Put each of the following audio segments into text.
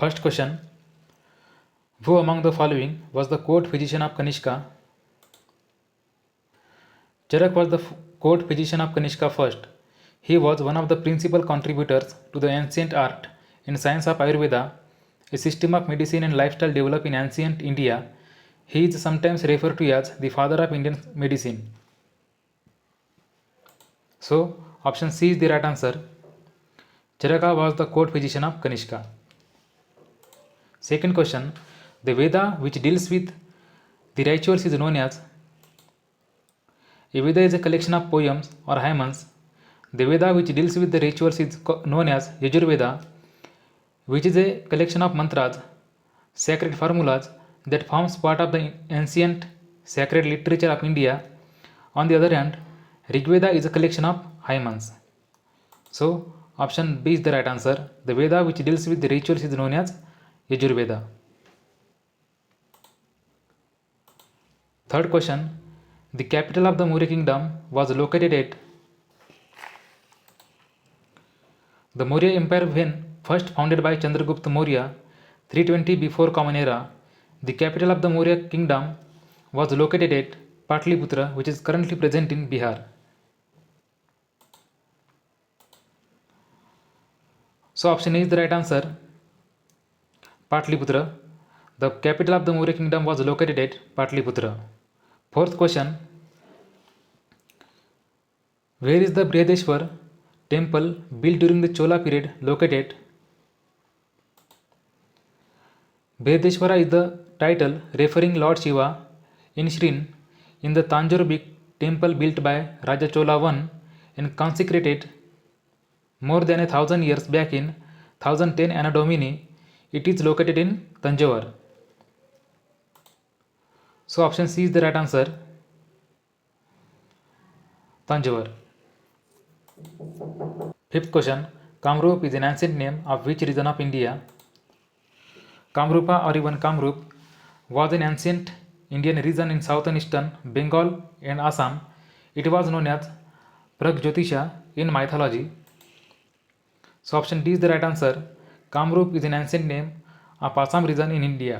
First question: who among the following was the court physician of Kanishka? Charak was the court physician of Kanishka first. He was one of the principal contributors to the ancient art and science of Ayurveda, a system of medicine and lifestyle developed in ancient India. He is sometimes referred to as the father of Indian medicine. So, option C is the right answer. Charaka was the court physician of Kanishka. Second question: the Veda which deals with the rituals is known as. A Veda is a collection of poems or hymns. The Veda which deals with the rituals is known as Yajurveda, which is a collection of mantras, sacred formulas that forms part of the ancient sacred literature of India. On the other hand, Rigveda is a collection of hymns. So, option B is the right answer. The Veda which deals with the rituals is known as Yajurveda. Third question: the capital of the Maurya kingdom was located at. The Maurya Empire, when first founded by Chandragupta Maurya 320 before Common Era, the capital of the Maurya kingdom was located at Patliputra, which is currently present in Bihar. So option A is the right answer. Patliputra. The capital of the Maurya kingdom was located at Patliputra. Fourth question: where is the Brihadeshwar temple built during the Chola period located? Brihadeshwara is the title referring Lord Shiva enshrined in the Tanjore temple built by Raja Chola I and consecrated more than 1,000 years back in 1010 Anno Domini. It is located in Tanjore. So option C is the right answer. Tanjore. Fifth question: Kamrup is an ancient name of which region of India? Kamrupa or even Kamrup was an ancient Indian region in southern eastern Bengal and Assam. It was known as Pragjyotisha in mythology. So option D is the right answer. Kamrup is an ancient name of Assam region in India.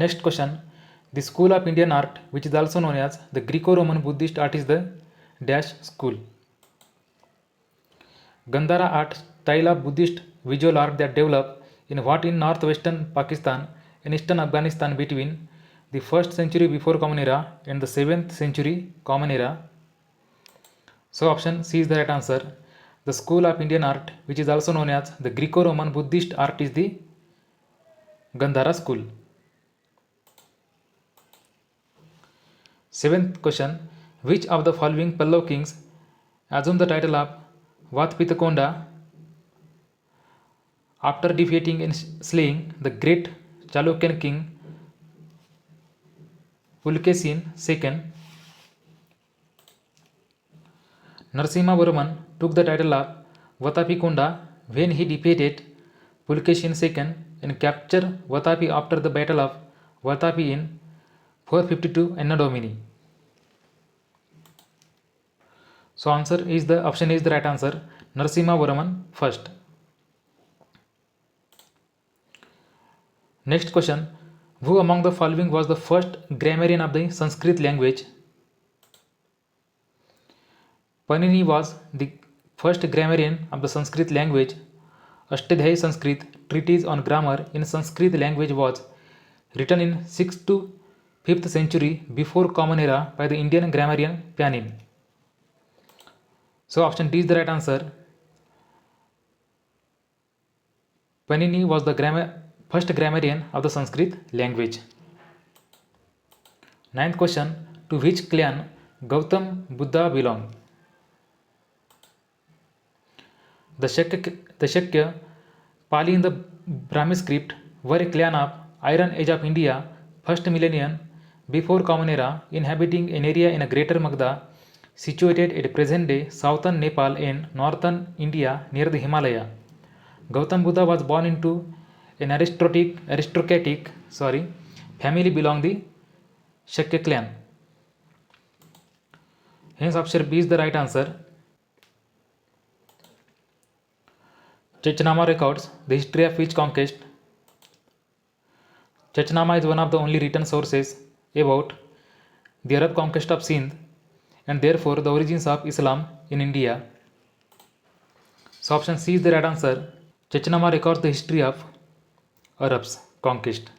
Next question: the school of Indian art, which is also known as the Greco-Roman Buddhist art, is the dash school. Gandhara art style of Buddhist visual art that developed in what in northwestern Pakistan and eastern Afghanistan between the 1st century before Common Era and the 7th century Common Era. So option C is the right answer. The school of Indian art, which is also known as the Greco-Roman Buddhist art, is the Gandhara school. Seventh question: which of the following Pallav kings assumed the title of Vatpitakonda after defeating and slaying the great Chalukyan king Pulkesin II? Narasimhavarman took the title of Vatapikonda when he defeated Pulkesin II and captured Vatapi after the Battle of Vatapi in 452 Anno Domini. So answer is the option is the right answer. Narasimhavarman first. Next question: who among the following was the first grammarian of the Sanskrit language? Panini was the first grammarian of the Sanskrit language. Ashtadhyayi Sanskrit treatise on grammar in Sanskrit language was written in 6th to 5th century before Common Era by the Indian grammarian Panin. So option D is the right answer. Panini was the first grammarian of the Sanskrit language. Ninth question: to which clan Gautam Buddha belonged? The Shakya, Pali in the Brahmi script were a clan of Iron Age of India, first millennium before Common Era, inhabiting an area in a Greater Magda situated at present-day southern Nepal and northern India near the Himalaya. Gautam Buddha was born into an aristocratic family belonging the Shakya clan. Hence option B is the right answer. Chachnama records the history of which conquest? Chachnama is one of the only written sources about the Arab conquest of Sindh and therefore the origins of Islam in India. So option C is the right answer. Chachnama records the history of Arabs conquest.